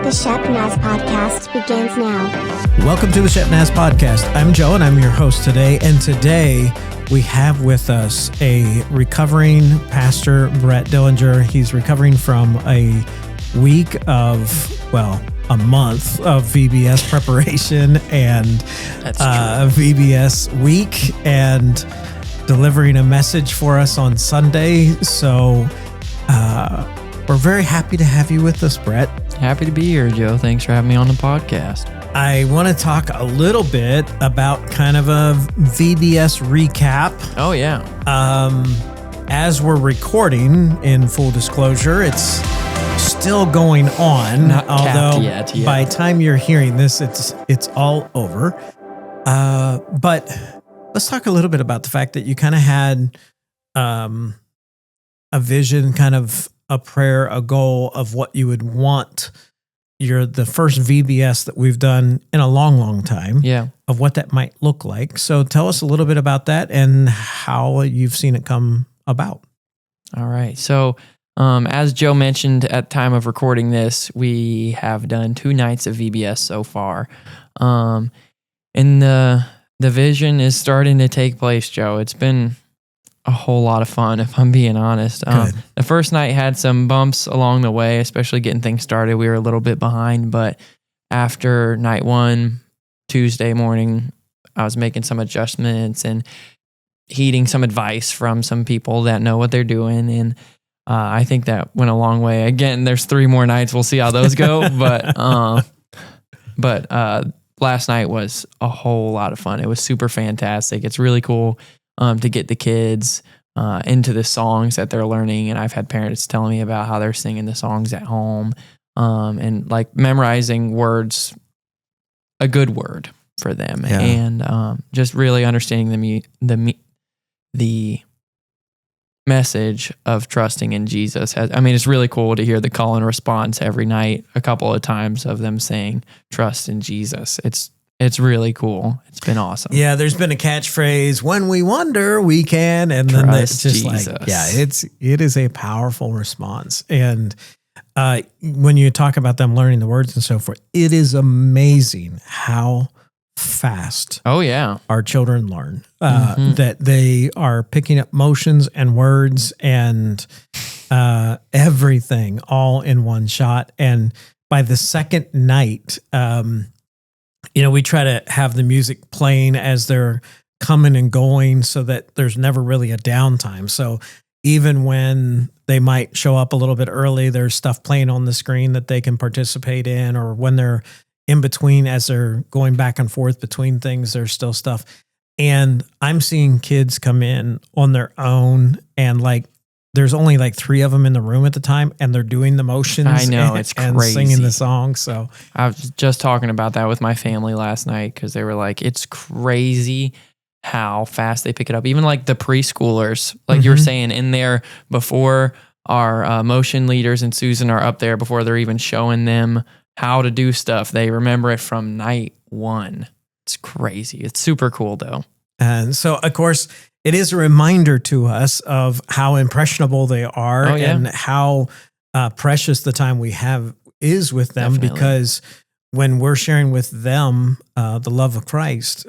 The Shepnaz Podcast begins now. Welcome to the Shepnaz Podcast. I'm Joe, and I'm your host today. And today we have with us a recovering Pastor Brett Dillinger. He's recovering from a week of, a month of VBS preparation and VBS week and delivering a message for us on Sunday. So we're very happy to have you with us, Brett. Happy to be here, Joe. Thanks for having me on the podcast. I want to talk a little bit about kind of a VBS recap. Oh, yeah. As we're recording, in full disclosure, it's still going on. Not although yet. By the time you're hearing this, it's all over. But let's talk a little bit about the fact that you kind of had a vision, kind of a prayer, a goal of what you would want the first VBS that we've done in a long, long time. Yeah. Of what that might look like. So tell us a little bit about that and how you've seen it come about. All right. So as Joe mentioned at the time of recording this, we have done 2 nights of VBS so far. And the vision is starting to take place, Joe. It's been a whole lot of fun, if I'm being honest. The first night had some bumps along the way, especially getting things started. We were a little bit behind, but after night 1, Tuesday morning, I was making some adjustments and heeding some advice from some people that know what they're doing. And I think that went a long way. Again, there's 3 more nights. We'll see how those go. But last night was a whole lot of fun. It was super fantastic. It's really cool to get the kids into the songs that they're learning. And I've had parents telling me about how they're singing the songs at home and like memorizing words, a good word for them. Yeah. And just really understanding the message of trusting in Jesus. It's really cool to hear the call and response every night, a couple of times of them saying, trust in Jesus. It's really cool. It's been awesome. Yeah, there's been a catchphrase, when we wonder, we can. And then it's just Jesus. It is a powerful response. And when you talk about them learning the words and so forth, it is amazing how fast our children learn. That they are picking up motions and words and everything all in one shot. And by the second night, we try to have the music playing as they're coming and going so that there's never really a downtime. So even when they might show up a little bit early, there's stuff playing on the screen that they can participate in, or when they're in between, as they're going back and forth between things, there's still stuff. And I'm seeing kids come in on their own, and there's only 3 of them in the room at the time, and they're doing the motions. I know, it's and crazy. Singing the song. So I was just talking about that with my family last night because they were like, it's crazy how fast they pick it up. Even the preschoolers, you were saying, in there before our motion leaders and Susan are up there, before they're even showing them how to do stuff. They remember it from night 1. It's crazy. It's super cool though. And so, of course, it is a reminder to us of how impressionable they are and how precious the time we have is with them. Definitely. Because when we're sharing with them the love of Christ,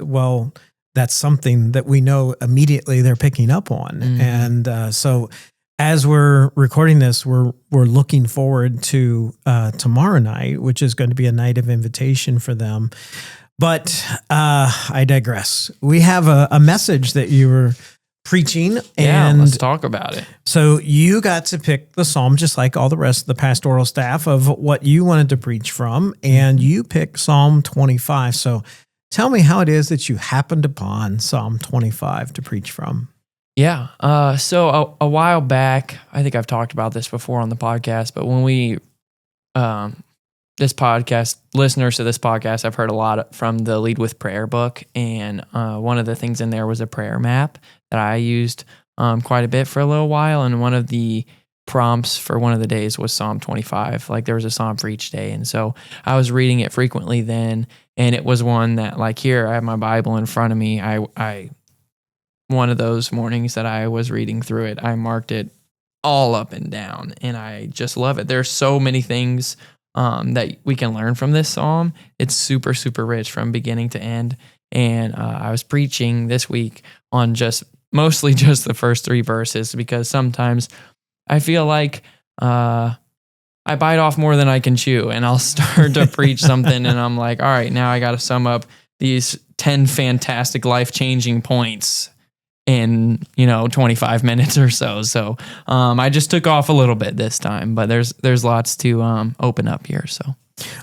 that's something that we know immediately they're picking up on. And so as we're recording this, we're looking forward to tomorrow night, which is going to be a night of invitation for them. But I digress. We have a message that you were preaching. And let's talk about it. So you got to pick the psalm, just like all the rest of the pastoral staff, of what you wanted to preach from. And you picked Psalm 25. So tell me how it is that you happened upon Psalm 25 to preach from. Yeah. So a while back, I think I've talked about this before on the podcast, but when we, listeners to this podcast, I've heard a lot from the Lead with Prayer book. And one of the things in there was a prayer map that I used quite a bit for a little while. And one of the prompts for one of the days was Psalm 25. There was a psalm for each day. And so I was reading it frequently then. And it was one that here, I have my Bible in front of me. I one of those mornings that I was reading through it, I marked it all up and down, and I just love it. There's so many things that we can learn from this psalm. It's super, super rich from beginning to end. And I was preaching this week on mostly just the first 3 verses, because sometimes I feel like I bite off more than I can chew, and I'll start to preach something and I'm like, all right, now I got to sum up these 10 fantastic life-changing points in 25 minutes or so. So I just took off a little bit this time, but there's lots to open up here. So.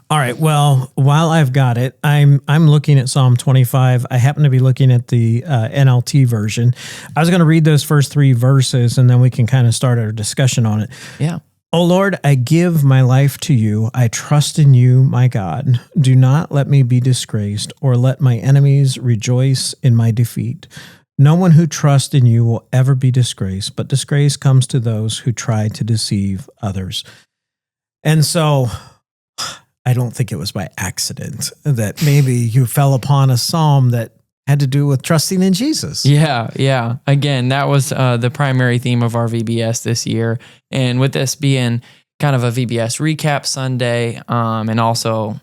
All right. Well, while I've got it, I'm looking at Psalm 25. I happen to be looking at the NLT version. I was going to read those first 3 verses, and then we can kind of start our discussion on it. Yeah. O Lord, I give my life to you. I trust in you, my God. Do not let me be disgraced, or let my enemies rejoice in my defeat. No one who trusts in you will ever be disgraced, but disgrace comes to those who try to deceive others. And so I don't think it was by accident that maybe you fell upon a psalm that had to do with trusting in Jesus. Yeah. Again, that was the primary theme of our VBS this year. And with this being kind of a VBS recap Sunday, and also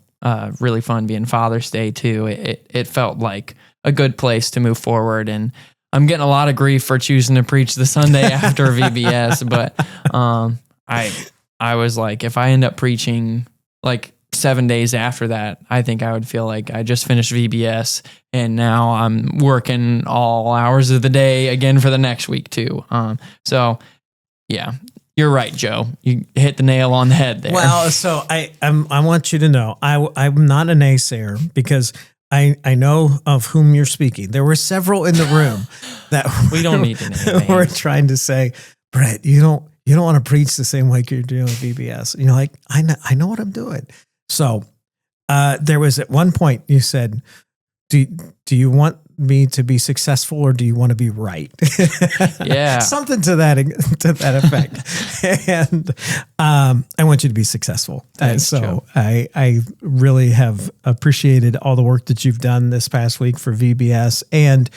really fun being Father's Day too, it felt like a good place to move forward. And I'm getting a lot of grief for choosing to preach the Sunday after VBS, but I was like, if I end up preaching like 7 days after that, I think I would feel like I just finished VBS and now I'm working all hours of the day again for the next week too. So yeah, you're right, Joe. You hit the nail on the head there. Well, so I want you to know, I'm not a naysayer, because I know of whom you're speaking. There were several in the room that we don't need to name were trying to say, Brett, you don't want to preach the same way you're doing VBS. And you're like, I know what I'm doing. So there was at one point you said, do you want me to be successful, or do you want to be right? Yeah. Something to that effect. And I want you to be successful. Thanks, so Joe. I really have appreciated all the work that you've done this past week for VBS, and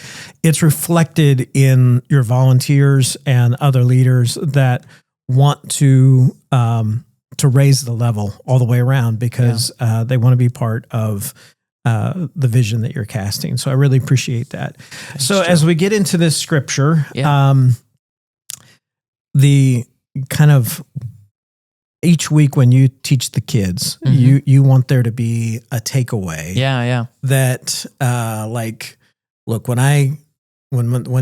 it's reflected in your volunteers and other leaders that want to raise the level all the way around, because they want to be part of the vision that you're casting. So I really appreciate that. Thanks, so Joe. as we get into this scripture, the kind of each week when you teach the kids, you want there to be a takeaway. Yeah. That like, look, when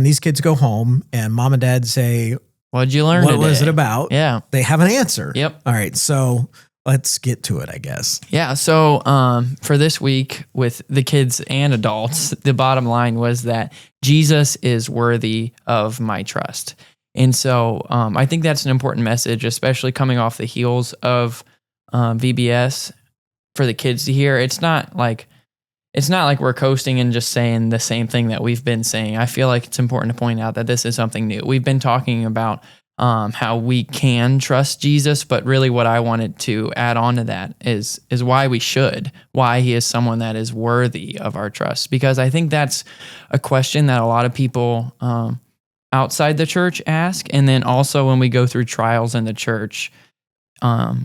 these kids go home and mom and dad say, what'd you learn what today? was it about? Yeah. They have an answer. Yep. All right. So let's get to it, I guess. Yeah. So for this week with the kids and adults, the bottom line was that Jesus is worthy of my trust. And so I think that's an important message, especially coming off the heels of VBS, for the kids to hear. It's not like we're coasting and just saying the same thing that we've been saying. I feel like it's important to point out that this is something new. We've been talking about how we can trust Jesus, but really what I wanted to add on to that is why we should, why he is someone that is worthy of our trust. Because I think that's a question that a lot of people outside the church ask. And then also when we go through trials in the church,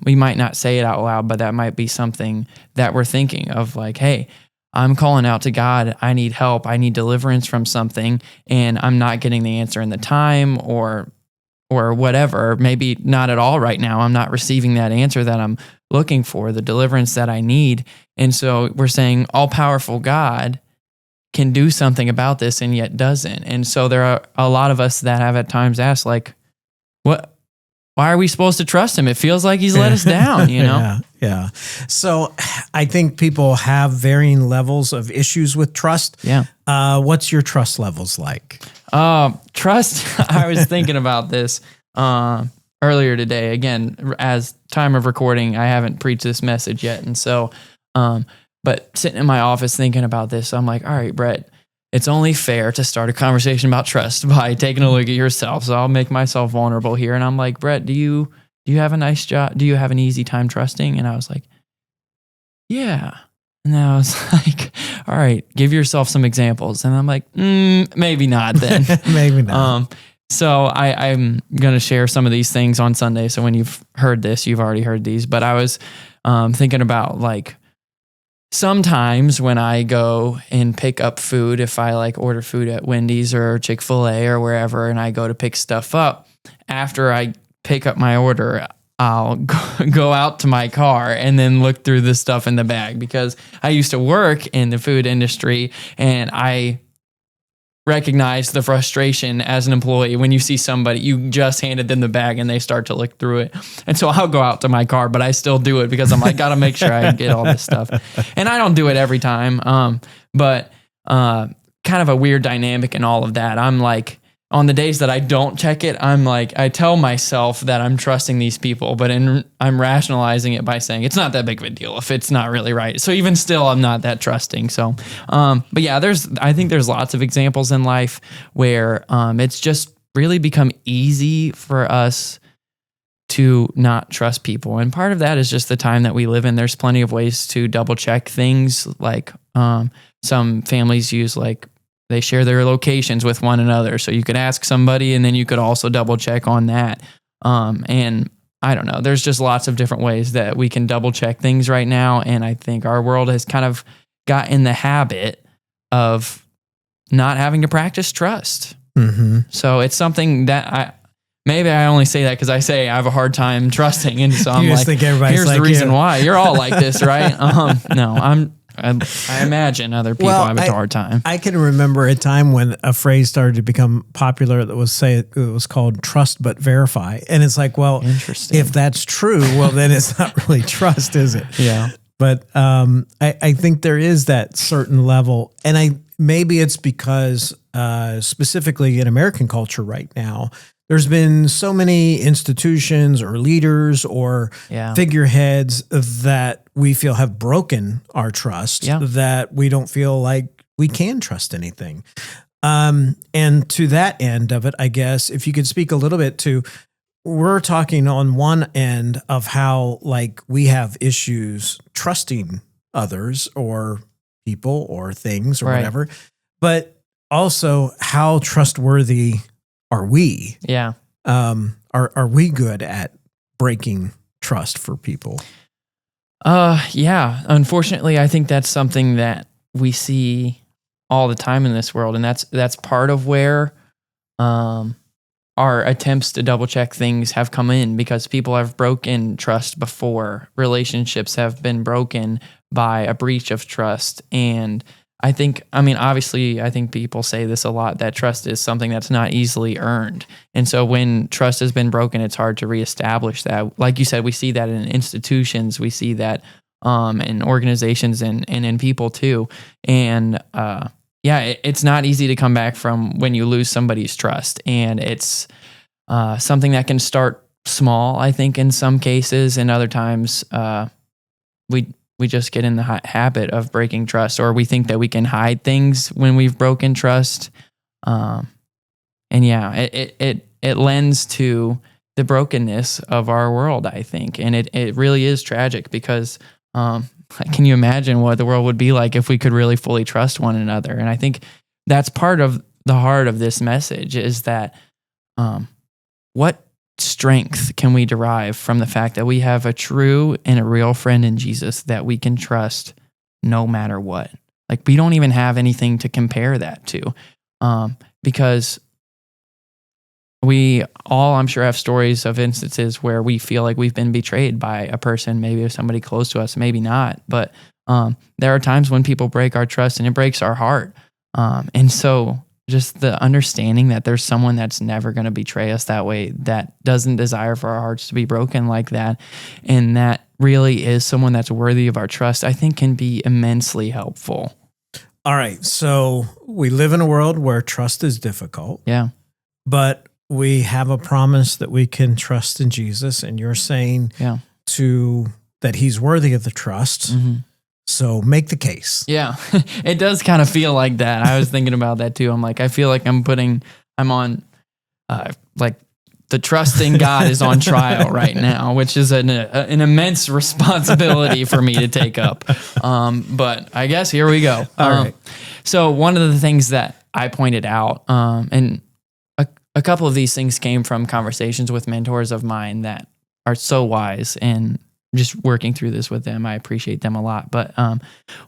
we might not say it out loud, but that might be something that we're thinking of, like, hey, I'm calling out to God. I need help. I need deliverance from something, and I'm not getting the answer in the time or whatever. Maybe not at all right now. I'm not receiving that answer that I'm looking for, the deliverance that I need. And so we're saying all-powerful God can do something about this and yet doesn't. And so there are a lot of us that have at times asked, like, why are we supposed to trust him? It feels like he's let us down, you know? Yeah. So I think people have varying levels of issues with trust. Yeah. What's your trust levels like? Trust, I was thinking about this earlier today. Again, as time of recording, I haven't preached this message yet. And so, but sitting in my office thinking about this, I'm like, all right, Brett, it's only fair to start a conversation about trust by taking a look at yourself. So I'll make myself vulnerable here. And I'm like, Brett, do you have a nice job? Do you have an easy time trusting? And I was like, yeah. And I was like, all right, give yourself some examples. And I'm like, maybe not then. Maybe not. So I'm going to share some of these things on Sunday. So when you've heard this, you've already heard these. But I was thinking about like sometimes when I go and pick up food, if I like order food at Wendy's or Chick-fil-A or wherever, and I go to pick stuff up, after I pick up my order, I'll go out to my car and then look through the stuff in the bag, because I used to work in the food industry and I recognize the frustration as an employee when you see somebody, you just handed them the bag and they start to look through it. And so I'll go out to my car, but I still do it because I'm like, gotta make sure I get all this stuff. And I don't do it every time. But kind of a weird dynamic in all of that. I'm like, on the days that I don't check it, I'm like, I tell myself that I'm trusting these people, but I'm rationalizing it by saying it's not that big of a deal if it's not really right. So even still, I'm not that trusting. So, but yeah, I think there's lots of examples in life where it's just really become easy for us to not trust people. And part of that is just the time that we live in. There's plenty of ways to double check things. Like some families use they share their locations with one another. So you could ask somebody and then you could also double check on that. And I don't know, there's just lots of different ways that we can double check things right now. And I think our world has kind of got in the habit of not having to practice trust. Mm-hmm. So it's something that maybe I only say that because I say I have a hard time trusting. And so I'm like, here's the reason why. You're all like this, right? No, I imagine other people have a hard time. I can remember a time when a phrase started to become popular that was called trust but verify. And it's like, well, if that's true, well, then it's not really trust, is it? Yeah. But I think there is that certain level. And maybe it's because specifically in American culture right now, there's been so many institutions or leaders or figureheads that we feel have broken our trust, that we don't feel like we can trust anything. And to that end of it, I guess, if you could speak a little bit to, we're talking on one end of how we have issues trusting others or people or things or whatever, but also how trustworthy are we? Yeah. Are we good at breaking trust for people? Yeah. Unfortunately, I think that's something that we see all the time in this world, and that's part of where our attempts to double check things have come in, because people have broken trust before. Relationships have been broken by a breach of trust. And obviously, I think people say this a lot, that trust is something that's not easily earned. And so when trust has been broken, it's hard to reestablish that. Like you said, we see that in institutions, we see that in organizations and in people too. And it's not easy to come back from when you lose somebody's trust. And it's something that can start small, I think, in some cases, and other times we just get in the habit of breaking trust, or we think that we can hide things when we've broken trust. It lends to the brokenness of our world, I think. And it really is tragic, because can you imagine what the world would be like if we could really fully trust one another? And I think that's part of the heart of this message, is that what strength can we derive from the fact that we have a true and a real friend in Jesus that we can trust no matter what? We don't even have anything to compare that to, because we all, I'm sure, have stories of instances where we feel like we've been betrayed by a person, maybe somebody close to us, maybe not. But there are times when people break our trust and it breaks our heart. And so just the understanding that there's someone that's never going to betray us that way, that doesn't desire for our hearts to be broken like that, and that really is someone that's worthy of our trust, I think can be immensely helpful. All right. So we live in a world where trust is difficult. Yeah. But we have a promise that we can trust in Jesus, and you're saying that he's worthy of the trust. Mm-hmm. So make the case. Yeah, it does kind of feel like that. I was thinking about that too. I'm like, I feel like I'm on, the trust in God is on trial right now, which is an immense responsibility for me to take up. But I guess here we go. All right. So one of the things that I pointed out, and a couple of these things came from conversations with mentors of mine that are so wise, and just working through this with them. I appreciate them a lot. But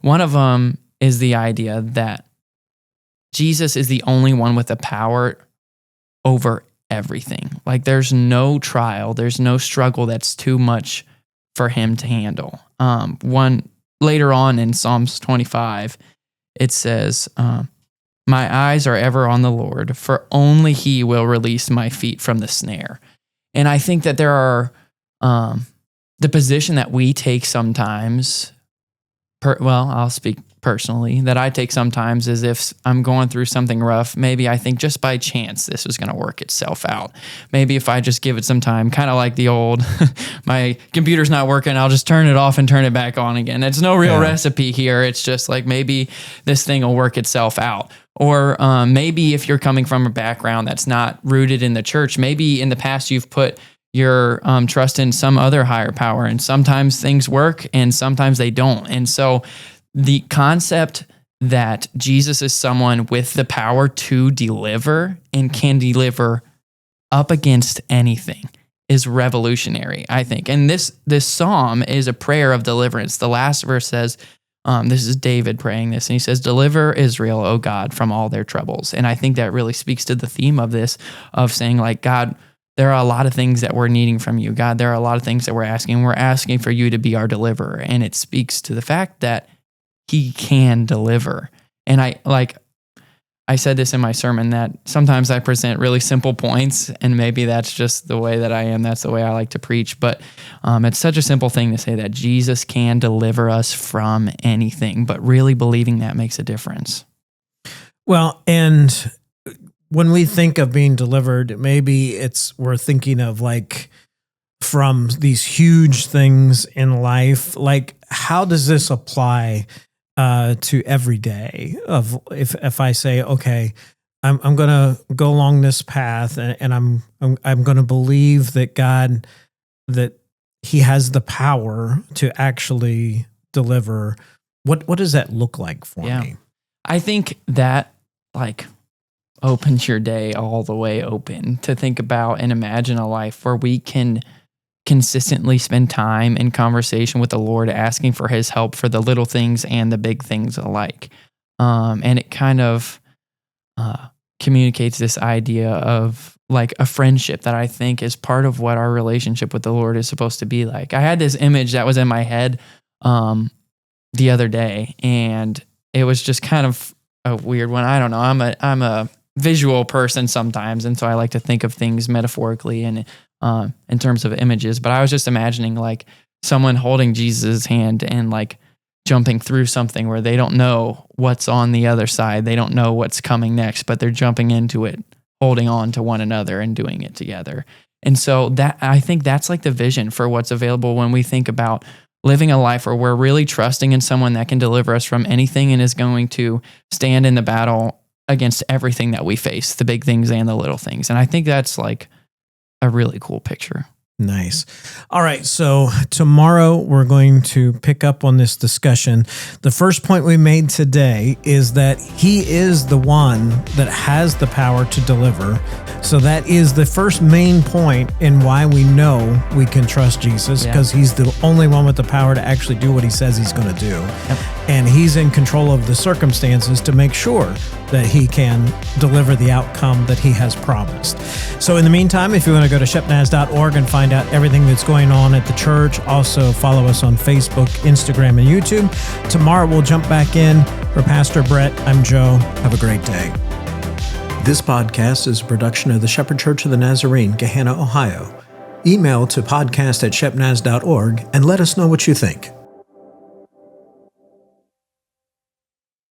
one of them is the idea that Jesus is the only one with the power over everything. Like there's no trial, there's no struggle that's too much for him to handle. One later on in Psalms 25, it says, my eyes are ever on the Lord, for only he will release my feet from the snare. And I think that there are the position that we take sometimes, I'll speak personally, that I take sometimes is if I'm going through something rough, maybe I think just by chance this is going to work itself out. Maybe if I just give it some time, kind of like the old, my computer's not working, I'll just turn it off and turn it back on again. It's no real recipe here. It's just like maybe this thing will work itself out. Or maybe if you're coming from a background that's not rooted in the church, maybe in the past you've put your trust in some other higher power, and sometimes things work and sometimes they don't. And so the concept that Jesus is someone with the power to deliver and can deliver up against anything is revolutionary, I think. And this psalm is a prayer of deliverance. The last verse says, this is David praying this, and he says, deliver Israel, O God, from all their troubles. And I think that really speaks to the theme of this, of saying like, God, there are a lot of things that we're needing from you. God, there are a lot of things that we're asking. We're asking for you to be our deliverer. And it speaks to the fact that he can deliver. And I said this in my sermon that sometimes I present really simple points, and maybe that's just the way that I am. That's the way I like to preach. But it's such a simple thing to say that Jesus can deliver us from anything, but really believing that makes a difference. Well, and when we think of being delivered, maybe we're thinking of like from these huge things in life. Like, how does this apply to every day? Of if I say, okay, I'm going to go along this path, and I'm going to believe that God, that He has the power to actually deliver. What does that look like for me? I think that like opens your day all the way open to think about and imagine a life where we can consistently spend time in conversation with the Lord, asking for His help for the little things and the big things alike. And it kind of communicates this idea of like a friendship that I think is part of what our relationship with the Lord is supposed to be like. I had this image that was in my head the other day, and it was just kind of a weird one. I don't know. I'm a visual person sometimes, and so I like to think of things metaphorically and in terms of images. But I was just imagining like someone holding Jesus' hand and like jumping through something where they don't know what's on the other side. They don't know what's coming next, but they're jumping into it, holding on to one another and doing it together. And so that, I think that's like the vision for what's available when we think about living a life where we're really trusting in someone that can deliver us from anything and is going to stand in the battle against everything that we face, the big things and the little things. And I think that's like a really cool picture. Nice. All right. So tomorrow we're going to pick up on this discussion. The first point we made today is that He is the one that has the power to deliver. So that is the first main point in why we know we can trust Jesus, because He's the only one with the power to actually do what He says He's going to do. Yep. And He's in control of the circumstances to make sure that He can deliver the outcome that He has promised. So in the meantime, if you want to go to shepnaz.org and find out everything that's going on at the church, also follow us on Facebook, Instagram, and YouTube. Tomorrow we'll jump back in. For Pastor Brett, I'm Joe. Have a great day. This podcast is a production of the Shepherd Church of the Nazarene, Gahanna, Ohio. Email to podcast@shepnaz.org and let us know what you think.